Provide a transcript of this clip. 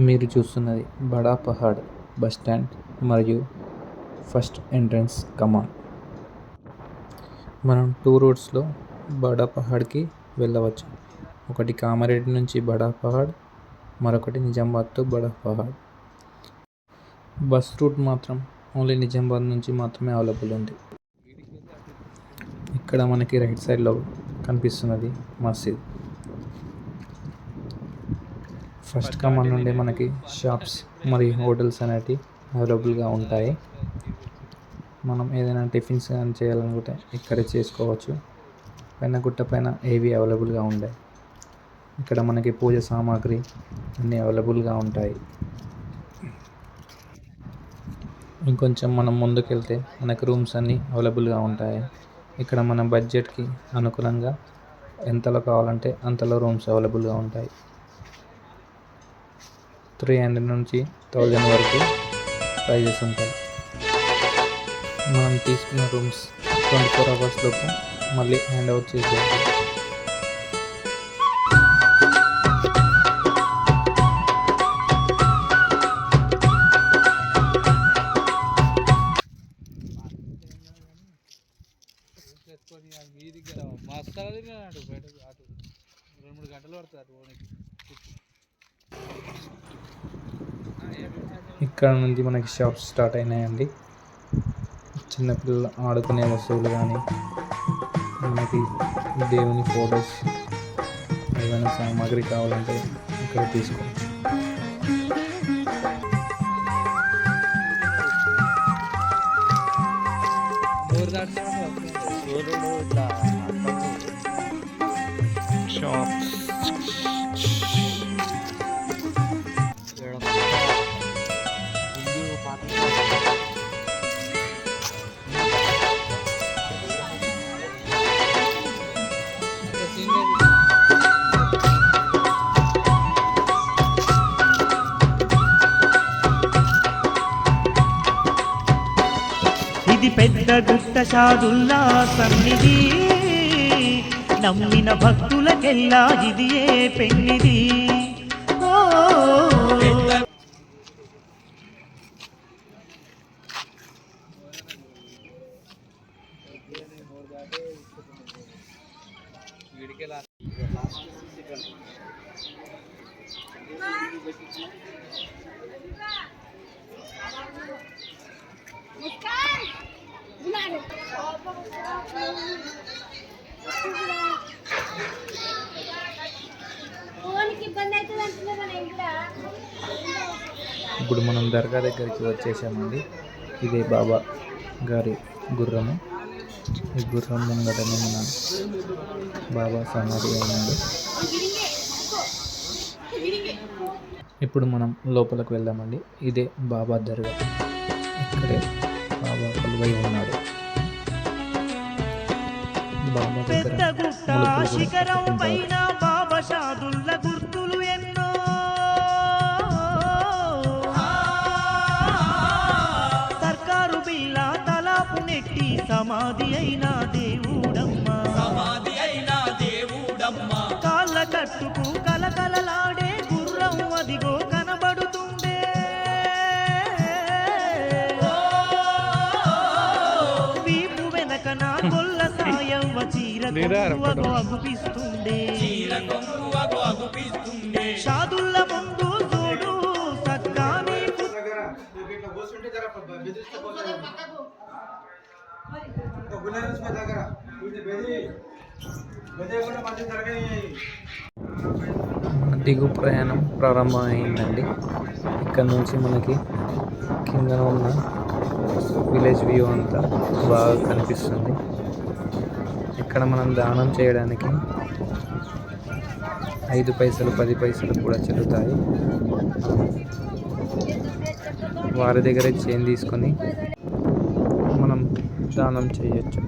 మీరు చూస్తున్నది బడా పహాడ్ బస్ స్టాండ్ మరియు ఫస్ట్ ఎంట్రన్స్ కమాన్. మనం 2 రూట్స్లో బడా పహాడ్కి వెళ్ళవచ్చు. ఒకటి కామారెడ్డి నుంచి బడా పహాడ్, మరొకటి నిజామాబాద్ టు బడా పహాడ్. బస్ రూట్ మాత్రం ఓన్లీ నిజామాబాద్ నుంచి మాత్రమే అవైలబుల్ ఉంది. ఇక్కడ మనకి రైట్ సైడ్లో కనిపిస్తున్నది మసీద్. ఫస్ట్ కమాన్ నుండి మనకి షాప్స్ మరియు హోటల్స్ అనేవి అవైలబుల్గా ఉంటాయి. మనం ఏదైనా టిఫిన్స్ కానీ చేయాలనుకుంటే ఇక్కడే చేసుకోవచ్చు. పైన గుట్ట పైన ఏవి అవైలబుల్గా ఉంటాయి. ఇక్కడ మనకి పూజ సామాగ్రి అన్నీ అవైలబుల్గా ఉంటాయి. ఇంకొంచెం మనం ముందుకెళ్తే మనకు రూమ్స్ అన్నీ అవైలబుల్గా ఉంటాయి. ఇక్కడ మన బడ్జెట్కి అనుకూలంగా ఎంతలో కావాలంటే అంతలో రూమ్స్ అవైలబుల్గా ఉంటాయి. 300 నుంచి 1000 వరకు ప్రైజెస్ ఉంటాయి. మనం తీసుకున్న రూమ్స్ 24 అవర్స్ లోపు మళ్ళీ హ్యాండ్ ఓవర్ చేసేయాలి. ఇక్కడ నుండి మనకి షాప్స్ స్టార్ట్ అయినాయండి. చిన్నపిల్లలు ఆడుకునే వస్తువులు కానీ, మనకి దేవుని ఫొటోస్, ఏమైనా సామాగ్రి కావాలంటే ఇక్కడ తీసుకోవచ్చు. షాప్స్ ఇది పెద్ద గుట్ట షాదుల్లా సన్నిధి, నమ్మిన భక్తులకెల్లా ఇది ఏ పెన్నిది. ఇప్పుడు మనం దర్గా దగ్గరికి వచ్చేసామండి. ఇదే బాబా గారి గుర్రము. ఈ గుర్రం ముంగటనే మన బాబా సమాధి అయినాడు. ఇప్పుడు మనం లోపలికి వెళ్దామండి. ఇదే బాబా దర్గా. ఇక్కడే బాబా కొలువై ఉన్నాడు. బాబా దగ్గర గుర్తులు ఎన్నో, సర్కారు బిల్లా తలాపు నెట్టి సమాధి అయినా దేవుడమ్మా, కాళ్ళ కట్టుకు కలకలలాడే గుర్రం అదిగో కనబడుతుండే. వీపు వెనక నా కొల్ల సాయవ్వ చీర అగుపిస్తుండే. షాదుల్ల ముందు చూడు సక్కాని దిగు ప్రయాణం ప్రారంభమైందండి. ఇక్కడ నుంచి మనకి కింద ఉన్న విలేజ్ వ్యూ అంతా బాగా కనిపిస్తుంది. ఇక్కడ మనం దానం చేయడానికి 5 పైసలు 10 పైసలు కూడా చెల్లుతాయి. వారి దగ్గరే చేంజ్ తీసుకొని మనం దానం చేయొచ్చు.